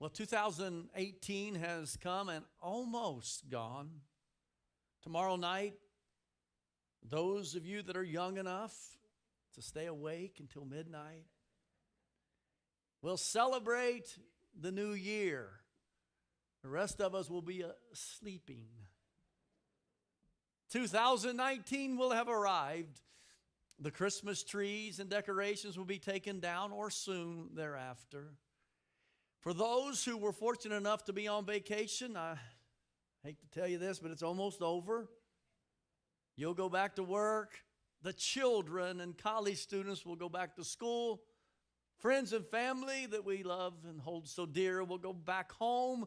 Well, 2018 has come and almost gone. Tomorrow night, those of you that are young enough to stay awake until midnight, we'll celebrate the new year. The rest of us will be sleeping. 2019 will have arrived. The Christmas trees and decorations will be taken down or soon thereafter. For those who were fortunate enough to be on vacation, I hate to tell you this, but it's almost over. You'll go back to work. The children and college students will go back to school. Friends and family that we love and hold so dear will go back home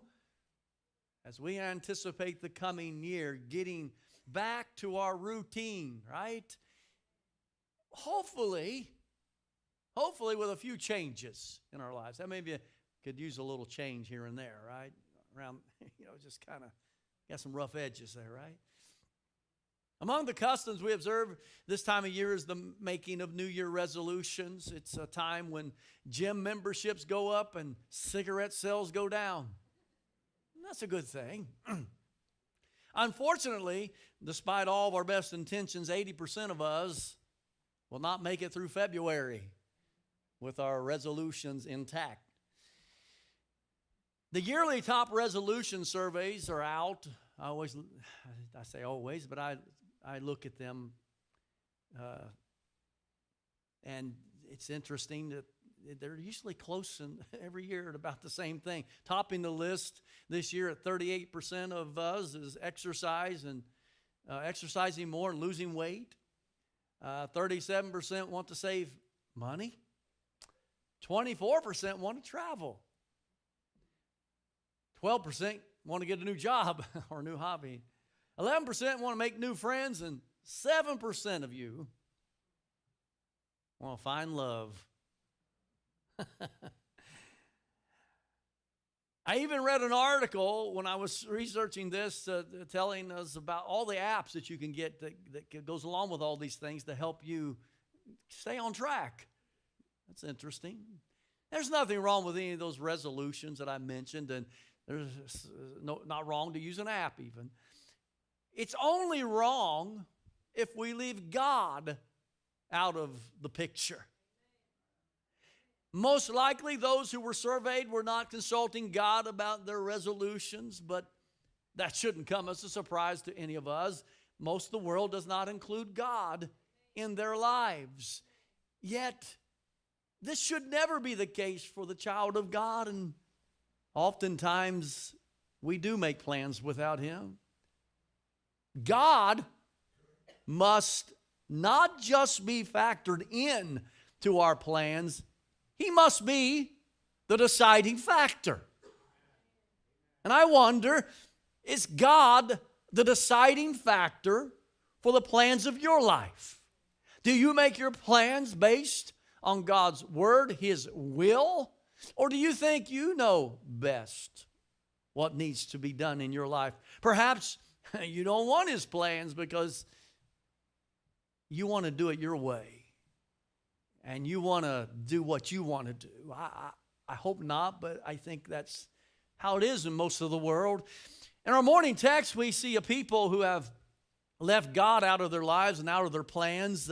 as we anticipate the coming year, getting back to our routine, right? Hopefully with a few changes in our lives. How many of you could use a little change here and there, right? Around, just kind of got some rough edges there, right? Among the customs we observe this time of year is the making of New Year resolutions. It's a time when gym memberships go up and cigarette sales go down. That's a good thing. Unfortunately, despite all of our best intentions, 80% of us will not make it through February with our resolutions intact. The yearly top resolution surveys are out. I say always, but I look at them, and it's interesting that they're usually close every year at about the same thing. Topping the list this year at 38% of us is exercise and exercising more and losing weight. 37% want to save money. 24% want to travel. 12% want to get a new job or a new hobby. 11% want to make new friends, and 7% of you want to find love. I even read an article when I was researching this telling us about all the apps that you can get that goes along with all these things to help you stay on track. That's interesting. There's nothing wrong with any of those resolutions that I mentioned, and there's not wrong to use an app even. It's only wrong if we leave God out of the picture. Most likely those who were surveyed were not consulting God about their resolutions, but that shouldn't come as a surprise to any of us. Most of the world does not include God in their lives. Yet, this should never be the case for the child of God, and oftentimes we do make plans without Him. God must not just be factored in to our plans, He must be the deciding factor. And I wonder, is God the deciding factor for the plans of your life? Do you make your plans based on God's word, His will? Or do you think you know best what needs to be done in your life? Perhaps you don't want His plans because you want to do it your way. And you want to do what you want to do. I hope not, but I think that's how it is in most of the world. In our morning text, we see a people who have left God out of their lives and out of their plans.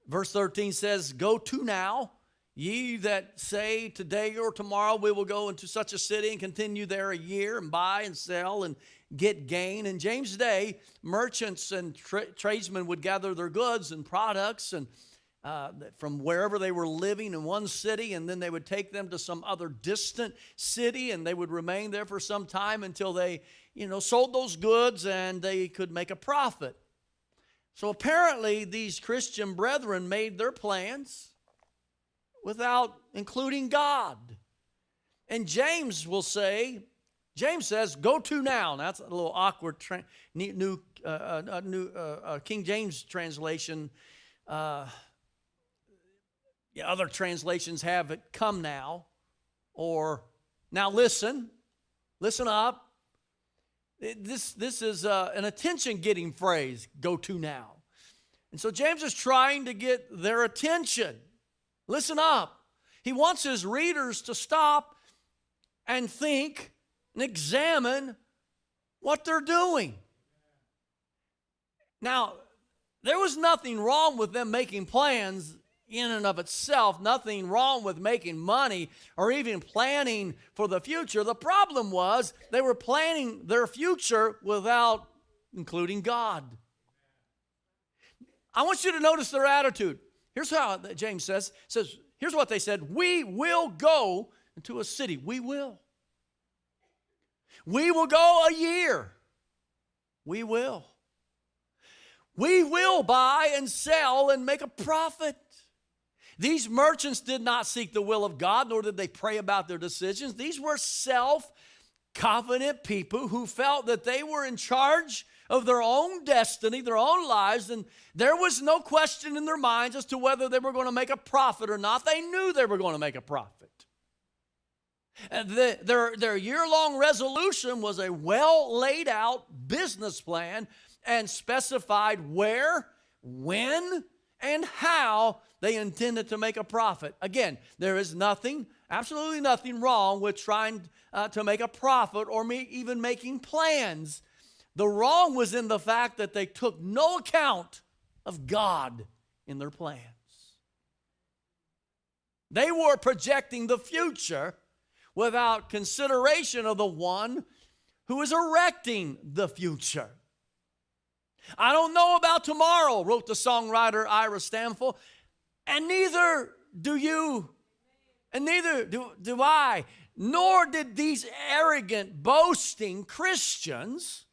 Verse 13 says, "Go to now, ye that say today or tomorrow we will go into such a city and continue there a year and buy and sell and get gain." In James' day, merchants and tradesmen would gather their goods and products and from wherever they were living in one city, and then they would take them to some other distant city, and they would remain there for some time until they, sold those goods and they could make a profit. So apparently these Christian brethren made their plans without including God. And James says, "Go to now." Now, that's a little awkward. New King James translation. Other translations have it, "Come now," or "Now listen up." This is an attention-getting phrase, "Go to now." And so James is trying to get their attention. Listen up. He wants his readers to stop and think and examine what they're doing. Now, there was nothing wrong with them making plans in and of itself, nothing wrong with making money or even planning for the future. The problem was they were planning their future without including God. I want you to notice their attitude. Here's how James says, here's what they said: we will go into a city. We will. We will go a year. We will. We will buy and sell and make a profit. These merchants did not seek the will of God, nor did they pray about their decisions. These were self-confident people who felt that they were in charge of their own destiny, their own lives, and there was no question in their minds as to whether they were going to make a profit or not. They knew they were going to make a profit. And their year-long resolution was a well-laid-out business plan and specified where, when, and how they intended to make a profit. Again, there is nothing, absolutely nothing wrong with trying to make a profit or even making plans. The wrong was in the fact that they took no account of God in their plans. They were projecting the future without consideration of the one who is erecting the future. I don't know about tomorrow, wrote the songwriter Ira Stamfel, and neither do you, and neither do I, nor did these arrogant, boasting Christians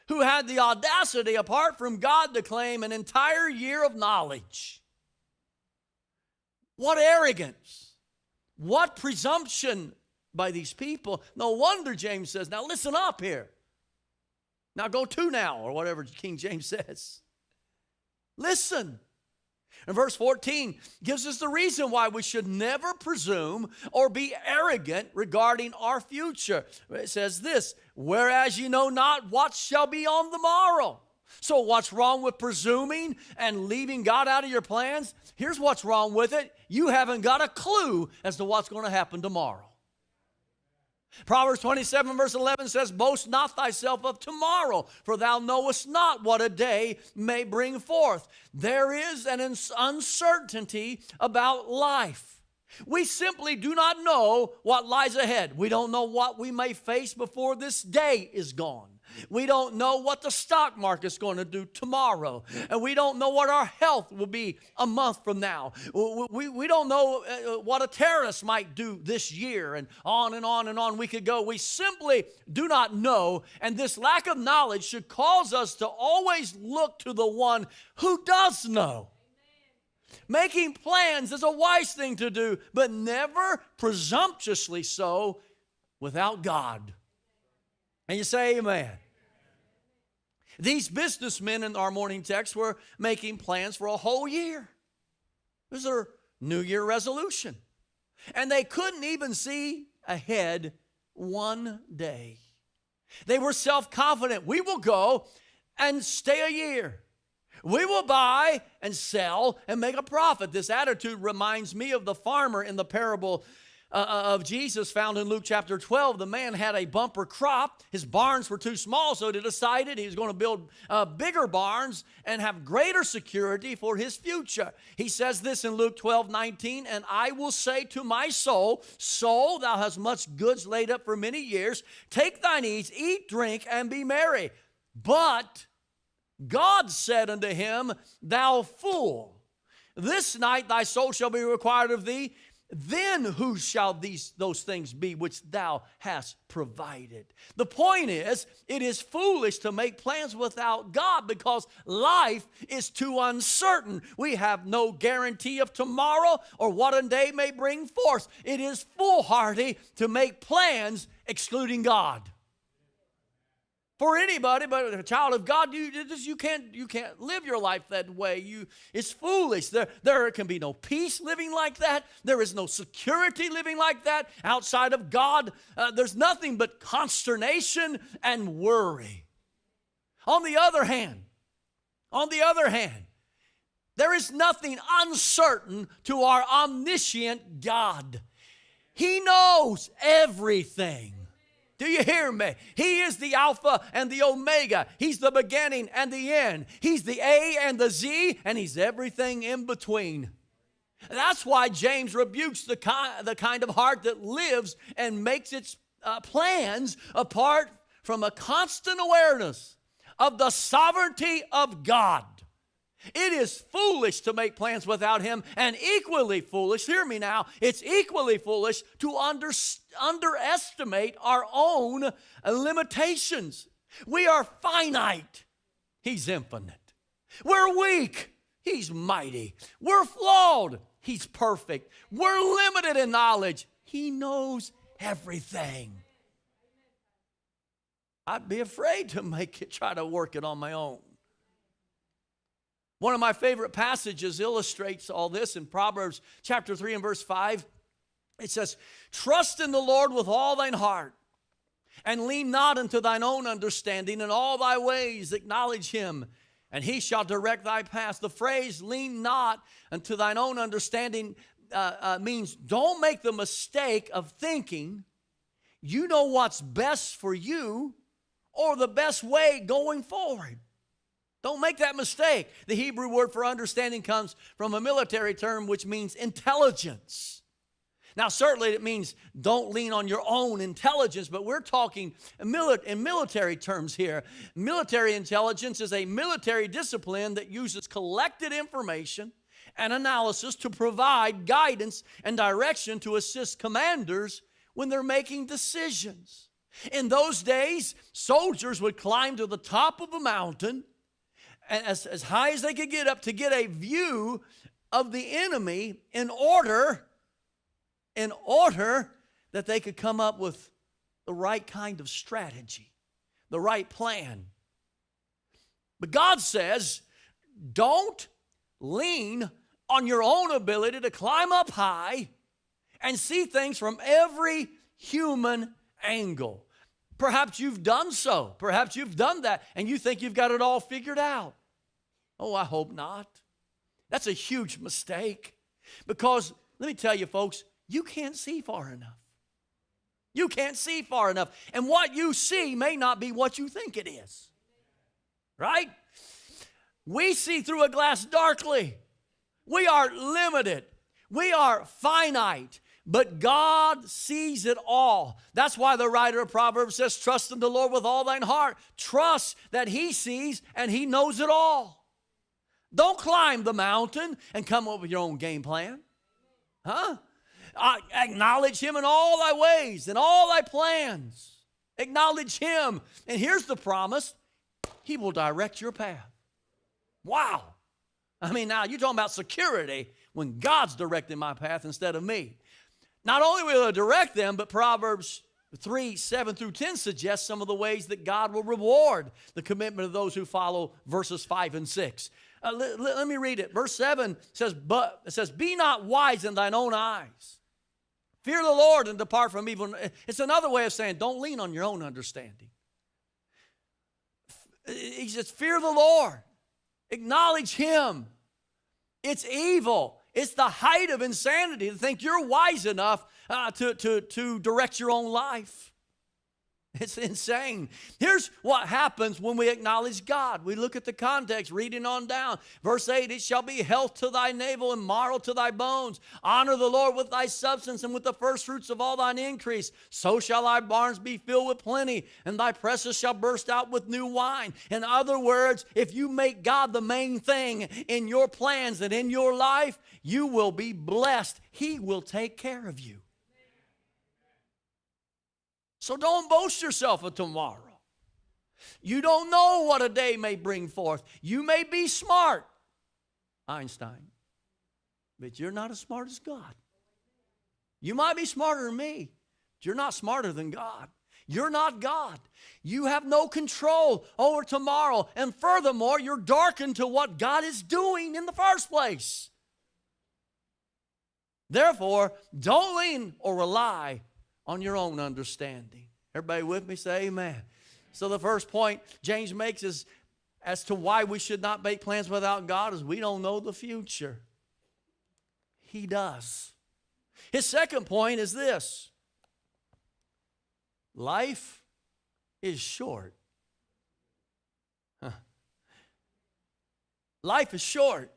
who had the audacity, apart from God, to claim an entire year of knowledge. What arrogance, what presumption by these people. No wonder James says, now listen up here. Now go to now, or whatever King James says. Listen. And verse 14 gives us the reason why we should never presume or be arrogant regarding our future. It says this: whereas you know not what shall be on the morrow. So what's wrong with presuming and leaving God out of your plans? Here's what's wrong with it: you haven't got a clue as to what's going to happen tomorrow. Proverbs 27 verse 11 says, boast not thyself of tomorrow, for thou knowest not what a day may bring forth. There is an uncertainty about life. We simply do not know what lies ahead. We don't know what we may face before this day is gone. We don't know what the stock market's going to do tomorrow. And we don't know what our health will be a month from now. We don't know what a terrorist might do this year, and on and on and on we could go. We simply do not know, and this lack of knowledge should cause us to always look to the one who does know. Making plans is a wise thing to do, but never presumptuously so without God. And you say amen. These businessmen in our morning text were making plans for a whole year. It was their New Year resolution. And they couldn't even see ahead one day. They were self-confident. We will go and stay a year. We will buy and sell and make a profit. This attitude reminds me of the farmer in the parable of Jesus found in Luke chapter 12. The man had a bumper crop. His barns were too small, so he decided he was going to build bigger barns and have greater security for his future. He says this in Luke 12:19, and I will say to my soul, soul, thou hast much goods laid up for many years. Take thine ease, eat, drink, and be merry. But God said unto him, thou fool, this night thy soul shall be required of thee. Then whose shall those things be which thou hast provided? The point is, it is foolish to make plans without God because life is too uncertain. We have no guarantee of tomorrow or what a day may bring forth. It is foolhardy to make plans excluding God. For anybody, but a child of God, you can't live your life that way. It's foolish. There can be no peace living like that. There is no security living like that outside of God. There's nothing but consternation and worry. On the other hand, there is nothing uncertain to our omniscient God. He knows everything. Do you hear me? He is the Alpha and the Omega. He's the beginning and the end. He's the A and the Z, and He's everything in between. That's why James rebukes the kind of heart that lives and makes its plans apart from a constant awareness of the sovereignty of God. It is foolish to make plans without Him, and equally foolish, hear me now, it's equally foolish to underestimate our own limitations. We are finite. He's infinite. We're weak. He's mighty. We're flawed. He's perfect. We're limited in knowledge. He knows everything. I'd be afraid to try to work it on my own. One of my favorite passages illustrates all this in Proverbs chapter 3 and verse 5. It says, trust in the Lord with all thine heart, and lean not unto thine own understanding. In all thy ways acknowledge Him, and He shall direct thy paths. The phrase, lean not unto thine own understanding, means don't make the mistake of thinking you know what's best for you or the best way going forward. Don't make that mistake. The Hebrew word for understanding comes from a military term which means intelligence. Now, certainly it means don't lean on your own intelligence, but we're talking in military terms here. Military intelligence is a military discipline that uses collected information and analysis to provide guidance and direction to assist commanders when they're making decisions. In those days, soldiers would climb to the top of a mountain as high as they could get up to get a view of the enemy in order that they could come up with the right kind of strategy, the right plan. But God says, don't lean on your own ability to climb up high and see things from every human angle. Perhaps you've done so. Perhaps you've done that and you think you've got it all figured out. Oh, I hope not. That's a huge mistake, because let me tell you, folks, you can't see far enough. You can't see far enough. And what you see may not be what you think it is. Right? We see through a glass darkly. We are limited. We are finite. But God sees it all. That's why the writer of Proverbs says, trust in the Lord with all thine heart. Trust that He sees and He knows it all. Don't climb the mountain and come up with your own game plan. Acknowledge Him in all thy ways, in all thy plans. Acknowledge Him. And here's the promise. He will direct your path. Wow. I mean, now you're talking about security when God's directing my path instead of me. Not only will He direct them, but Proverbs 3, 7 through 10 suggests some of the ways that God will reward the commitment of those who follow verses 5 and 6. Let me read it. Verse 7 says, be not wise in thine own eyes. Fear the Lord and depart from evil. It's another way of saying don't lean on your own understanding. He says, fear the Lord. Acknowledge Him. It's evil. It's the height of insanity to think you're wise enough to direct your own life. It's insane. Here's what happens when we acknowledge God. We look at the context, reading on down. Verse 8, it shall be health to thy navel and marrow to thy bones. Honor the Lord with thy substance and with the first fruits of all thine increase. So shall thy barns be filled with plenty, and thy presses shall burst out with new wine. In other words, if you make God the main thing in your plans and in your life, you will be blessed. He will take care of you. So don't boast yourself of tomorrow. You don't know what a day may bring forth. You may be smart, Einstein, but you're not as smart as God. You might be smarter than me, but you're not smarter than God. You're not God. You have no control over tomorrow. And furthermore, you're darkened to what God is doing in the first place. Therefore, don't lean or rely on your own understanding. Everybody with me? Say amen. So the first point James makes is as to why we should not make plans without God is we don't know the future. He does. His second point is this: life is short. Life is short.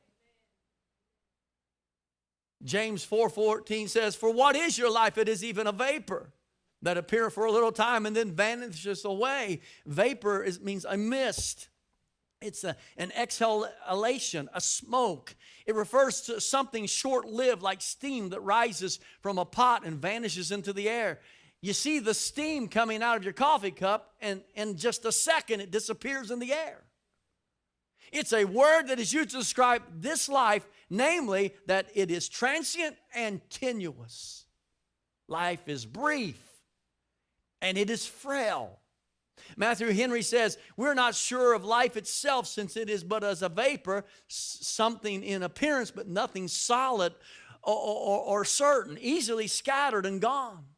James 4:14 says, "For what is your life? It is even a vapor that appear for a little time and then vanishes away." Vapor means a mist. It's an exhalation, a smoke. It refers to something short-lived, like steam that rises from a pot and vanishes into the air. You see the steam coming out of your coffee cup, and in just a second it disappears in the air. It's a word that is used to describe this life, namely that it is transient and tenuous. Life is brief and it is frail. Matthew Henry says, "We're not sure of life itself, since it is but as a vapor, something in appearance but nothing solid or certain, easily scattered and gone.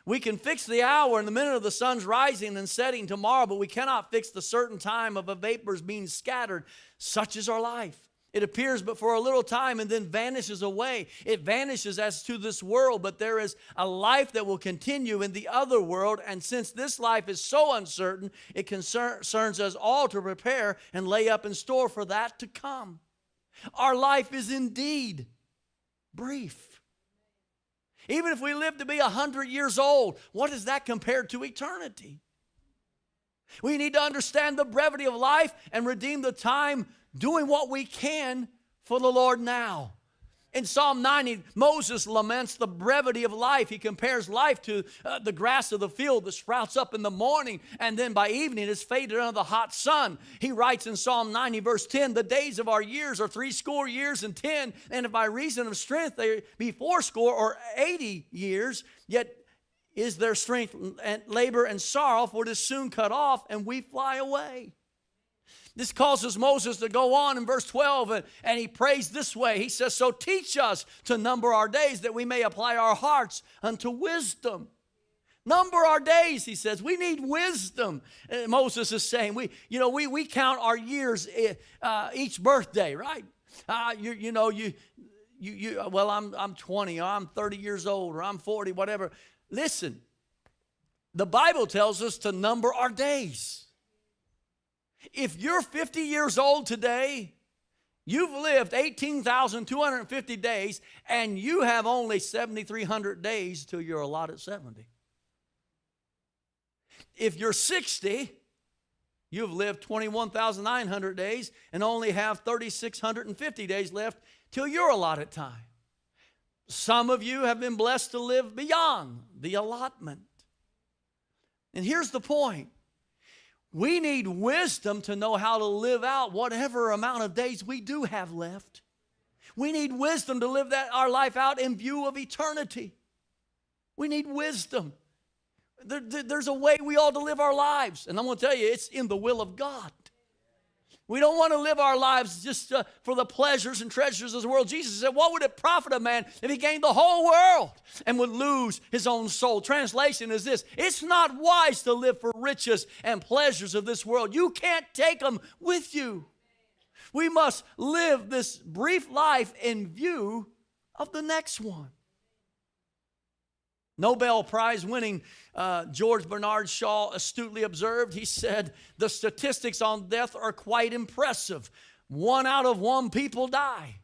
We can fix the hour and the minute of the sun's rising and setting tomorrow, but we cannot fix the certain time of a vapor's being scattered. Such is our life. It appears but for a little time and then vanishes away. It vanishes as to this world, but there is a life that will continue in the other world. And since this life is so uncertain, it concerns us all to prepare and lay up in store for that to come." Our life is indeed brief. Even if we live to be 100 years old, what is that compared to eternity? We need to understand the brevity of life and redeem the time doing what we can for the Lord now. In Psalm 90, Moses laments the brevity of life. He compares life to the grass of the field that sprouts up in the morning, and then by evening is faded under the hot sun. He writes in Psalm 90, verse 10, "The days of our years are 80 years and 10, and if by reason of strength they be 80 or 80 years, yet is their strength and labor and sorrow, for it is soon cut off, and we fly away." This causes Moses to go on in verse 12, and he prays this way. He says, "So teach us to number our days, that we may apply our hearts unto wisdom." Number our days, he says. We need wisdom. Moses is saying, we count our years each birthday, right? I'm 20, or I'm 30 years old, or I'm 40, whatever. Listen, the Bible tells us to number our days. If you're 50 years old today, you've lived 18,250 days, and you have only 7,300 days till you're allotted 70. If you're 60, you've lived 21,900 days and only have 3,650 days left till your allotted time. Some of you have been blessed to live beyond the allotment. And here's the point. We need wisdom to know how to live out whatever amount of days we do have left. We need wisdom to live our life out in view of eternity. We need wisdom. There's a way we ought to live our lives, and I'm going to tell you, it's in the will of God. We don't want to live our lives just for the pleasures and treasures of the world. Jesus said, "What would it profit a man if he gained the whole world and would lose his own soul?" Translation is this: it's not wise to live for riches and pleasures of this world. You can't take them with you. We must live this brief life in view of the next one. Nobel Prize winning George Bernard Shaw astutely observed, he said, "The statistics on death are quite impressive. 1 out of 1 people die."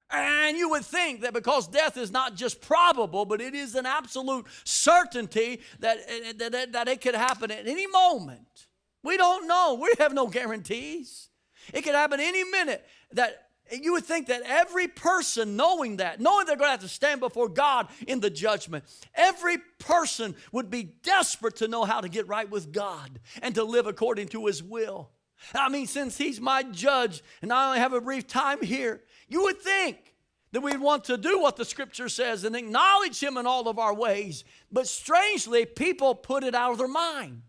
And you would think that because death is not just probable, but it is an absolute certainty that it could happen at any moment. We don't know. We have no guarantees. It could happen any minute. That you would think that every person knowing they're going to have to stand before God in the judgment, every person would be desperate to know how to get right with God and to live according to His will. I mean, since He's my judge and I only have a brief time here, you would think that we'd want to do what the Scripture says and acknowledge Him in all of our ways. But strangely, people put it out of their mind.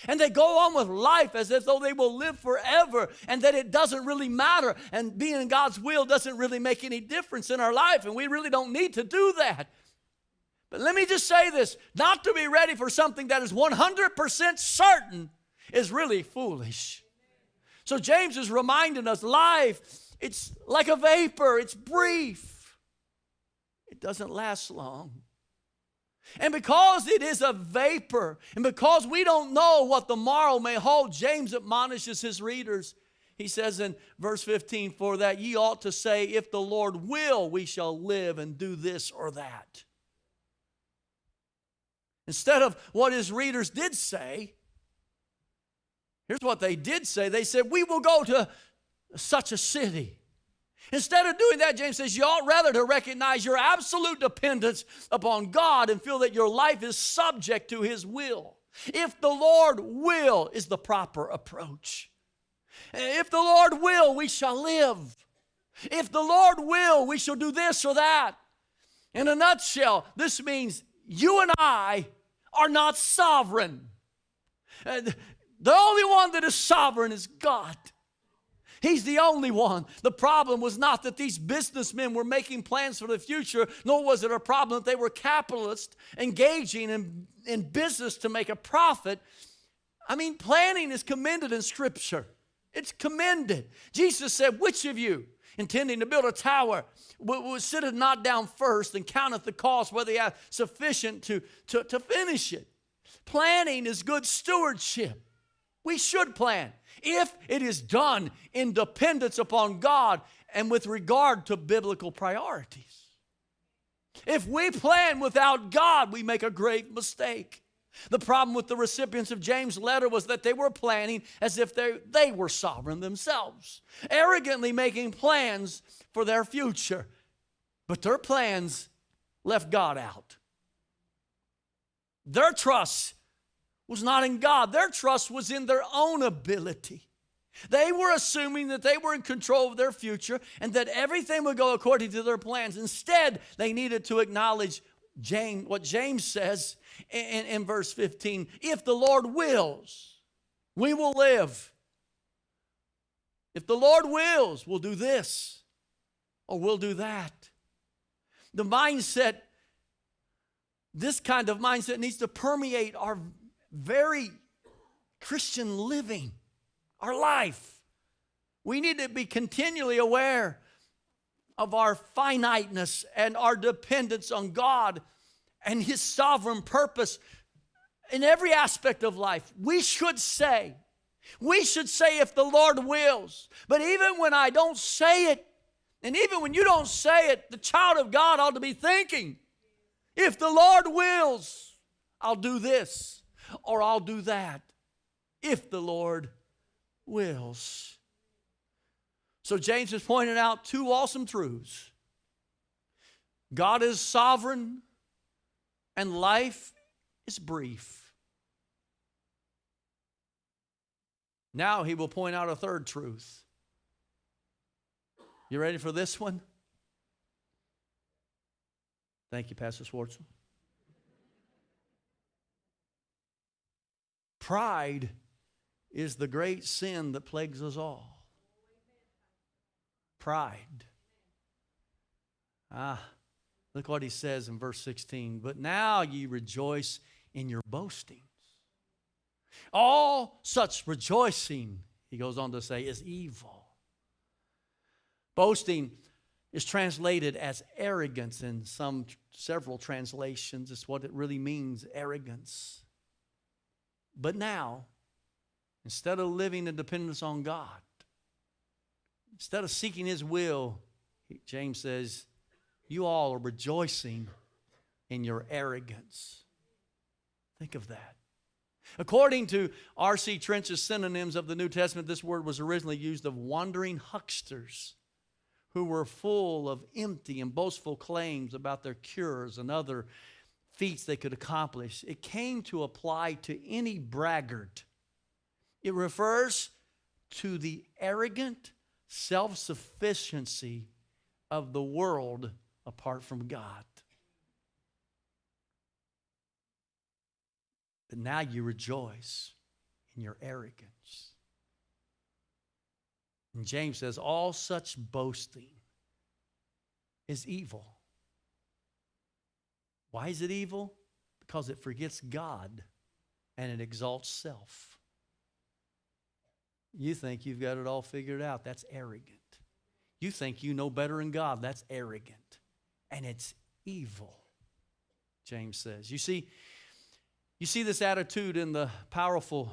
And they go on with life as if though they will live forever, and that it doesn't really matter, and being in God's will doesn't really make any difference in our life, and we really don't need to do that. But let me just say this: not to be ready for something that is 100% certain is really foolish. So James is reminding us life it's like a vapor. It's brief. It doesn't last long. And because it is a vapor, and because we don't know what the morrow may hold, James admonishes his readers. He says in verse 15, for that ye ought to say, if the Lord will, we shall live and do this or that. Instead of what his readers did say, here's what they did say. They said, we will go to such a city. Instead of doing that, James says, you ought rather to recognize your absolute dependence upon God and feel that your life is subject to his will. If the Lord will is the proper approach. If the Lord will, we shall live. If the Lord will, we shall do this or that. In a nutshell, this means you and I are not sovereign. The only one that is sovereign is God. He's the only one. The problem was not that these businessmen were making plans for the future, nor was it a problem that they were capitalists engaging in business to make a profit. I mean, planning is commended in Scripture. It's commended. Jesus said, which of you, intending to build a tower, sitteth not down first and counteth the cost, whether he hath sufficient to finish it? Planning is good stewardship. We should plan if it is done in dependence upon God and with regard to biblical priorities. If we plan without God, we make a great mistake. The problem with the recipients of James' letter was that they were planning as if they were sovereign themselves, arrogantly making plans for their future. But their plans left God out. Their trust was not in God. Their trust was in their own ability. They were assuming that they were in control of their future and that everything would go according to their plans. Instead, they needed to acknowledge what James says in verse 15. If the Lord wills, we will live. If the Lord wills, we'll do this or we'll do that. The mindset, this kind of mindset needs to permeate our very Christian living, our life. We need to be continually aware of our finiteness and our dependence on God and his sovereign purpose in every aspect of life. We should say if the Lord wills. But even when I don't say it, and even when you don't say it, the child of God ought to be thinking, if the Lord wills, I'll do this or I'll do that. If the Lord wills. So James has pointed out two awesome truths. God is sovereign and life is brief. Now he will point out a third truth. You ready for this one? Thank you, Pastor Schwartz. Pride is the great sin that plagues us all. Pride. Look what he says in verse 16. But now ye rejoice in your boastings. All such rejoicing, he goes on to say, is evil. Boasting is translated as arrogance in several translations. It's what it really means, arrogance. But now, instead of living in dependence on God, instead of seeking his will, James says, you all are rejoicing in your arrogance. Think of that. According to R.C. Trench's synonyms of the New Testament, this word was originally used of wandering hucksters who were full of empty and boastful claims about their cures and other feats they could accomplish. It came to apply to any braggart. It refers to the arrogant self-sufficiency of the world apart from God. But now you rejoice in your arrogance. And James says, all such boasting is evil. Why is it evil? Because it forgets God and it exalts self. You think you've got it all figured out. That's arrogant. You think you know better than God. That's arrogant. And it's evil, James says. You see this attitude in the powerful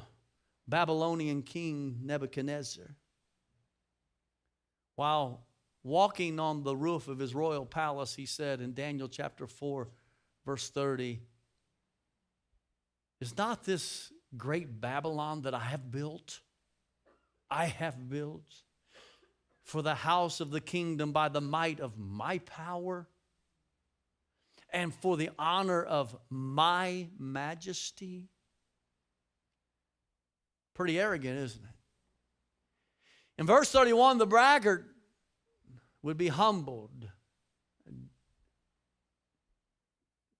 Babylonian king Nebuchadnezzar. While walking on the roof of his royal palace, he said in Daniel chapter 4, verse 30, is not this great Babylon that I have built? I have built for the house of the kingdom by the might of my power and for the honor of my majesty. Pretty arrogant, isn't it? In verse 31, the braggart would be humbled.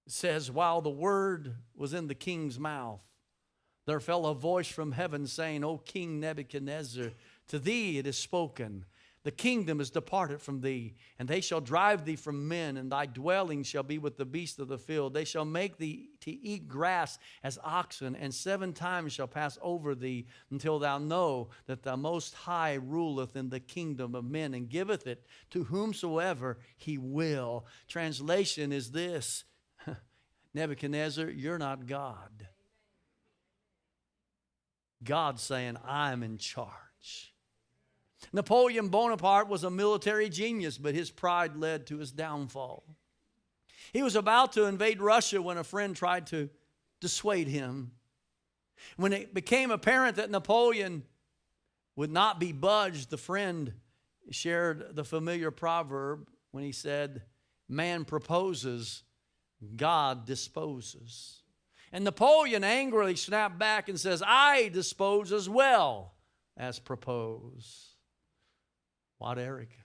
It says, while the word was in the king's mouth, there fell a voice from heaven saying, O King Nebuchadnezzar, to thee it is spoken. The kingdom is departed from thee, and they shall drive thee from men, and thy dwelling shall be with the beasts of the field. They shall make thee to eat grass as oxen, and 7 times shall pass over thee, until thou know that the Most High ruleth in the kingdom of men, and giveth it to whomsoever he will. Translation is this: Nebuchadnezzar, you're not God. God's saying, I'm in charge. Napoleon Bonaparte was a military genius, but his pride led to his downfall. He was about to invade Russia when a friend tried to dissuade him. When it became apparent that Napoleon would not be budged, the friend shared the familiar proverb when he said, man proposes, God disposes. And Napoleon angrily snapped back and says, I dispose as well as propose. What arrogance.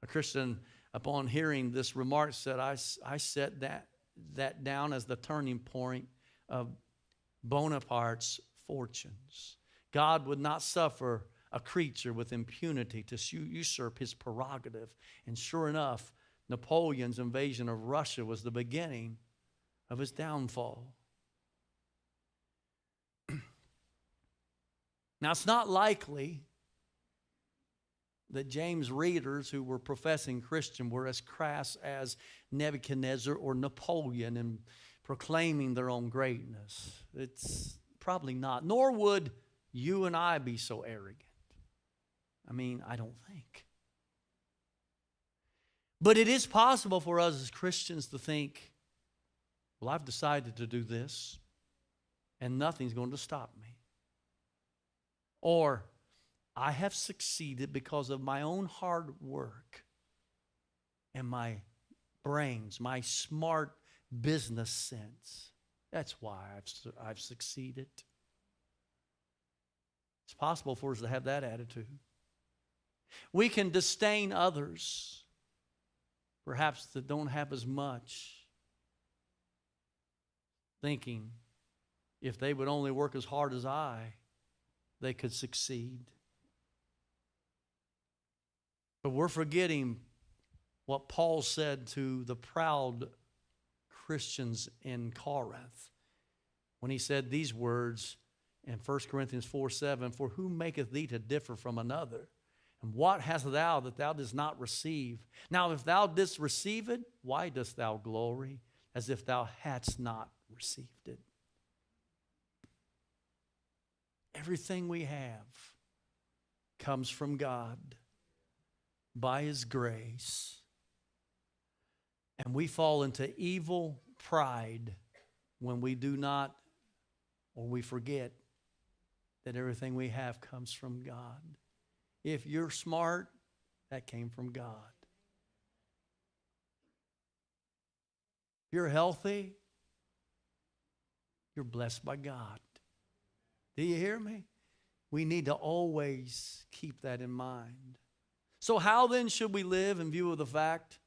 A Christian, upon hearing this remark, said, I set that down as the turning point of Bonaparte's fortunes. God would not suffer a creature with impunity to usurp his prerogative. And sure enough, Napoleon's invasion of Russia was the beginning of his downfall. Now, it's not likely that James' readers who were professing Christian were as crass as Nebuchadnezzar or Napoleon in proclaiming their own greatness. It's probably not. Nor would you and I be so arrogant. I mean, I don't think. But it is possible for us as Christians to think, well, I've decided to do this, and nothing's going to stop me. Or, I have succeeded because of my own hard work and my brains, my smart business sense. That's why I've succeeded. It's possible for us to have that attitude. We can disdain others, perhaps that don't have as much, thinking if they would only work as hard as I, they could succeed. But we're forgetting what Paul said to the proud Christians in Corinth when he said these words in 1 Corinthians 4:7, for who maketh thee to differ from another? And what hast thou that thou didst not receive? Now if thou didst receive it, why dost thou glory as if thou hadst not received it? Everything we have comes from God by His grace. And we fall into evil pride when we do not, or we forget that everything we have comes from God. If you're smart, that came from God. If you're healthy, you're blessed by God. Do you hear me? We need to always keep that in mind. So how then should we live in view of the fact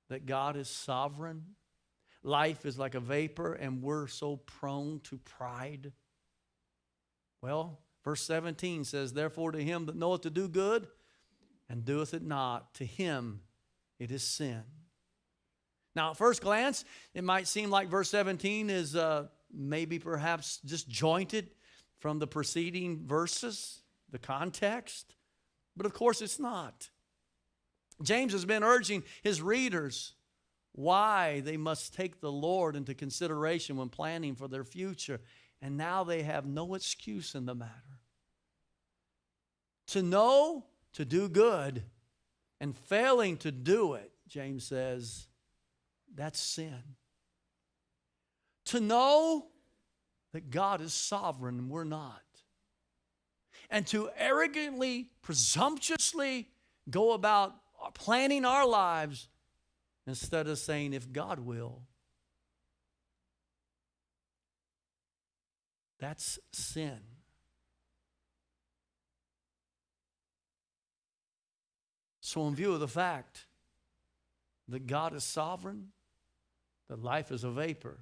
that God is sovereign? Life is like a vapor and we're so prone to pride. Well, verse 17 says, therefore to him that knoweth to do good and doeth it not, to him it is sin. Now at first glance, it might seem like verse 17 is maybe perhaps disjointed from the preceding verses, the context. But of course it's not. James has been urging his readers why they must take the Lord into consideration when planning for their future. And now they have no excuse in the matter. To know to do good and failing to do it, James says, that's sin. To know that God is sovereign and we're not. And to arrogantly, presumptuously go about planning our lives instead of saying, if God will. That's sin. So in view of the fact that God is sovereign, that life is a vapor,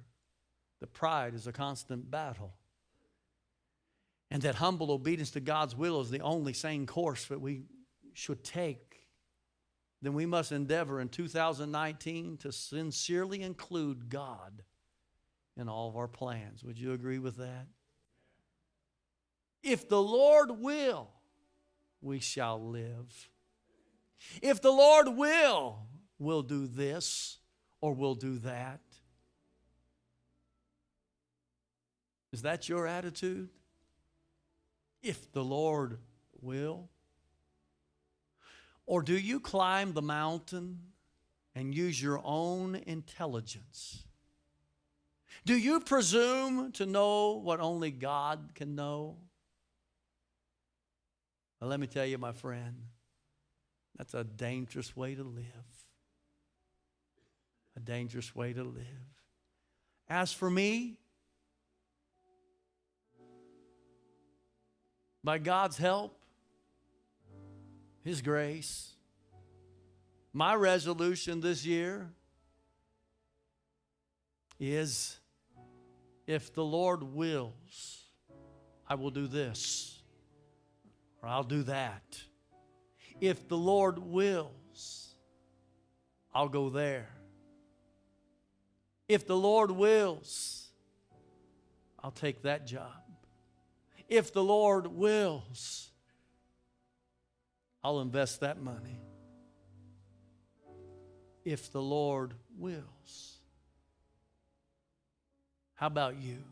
that pride is a constant battle, and that humble obedience to God's will is the only sane course that we should take, then we must endeavor in 2019 to sincerely include God in all of our plans. Would you agree with that? If the Lord will, we shall live. If the Lord will, we'll do this or we'll do that. Is that your attitude? If the Lord will? Or do you climb the mountain and use your own intelligence? Do you presume to know what only God can know? Well, let me tell you, my friend, that's a dangerous way to live. A dangerous way to live. As for me, by God's help, His grace, my resolution this year is, if the Lord wills, I will do this, or I'll do that. If the Lord wills, I'll go there. If the Lord wills, I'll take that job. If the Lord wills, I'll invest that money. If the Lord wills. How about you?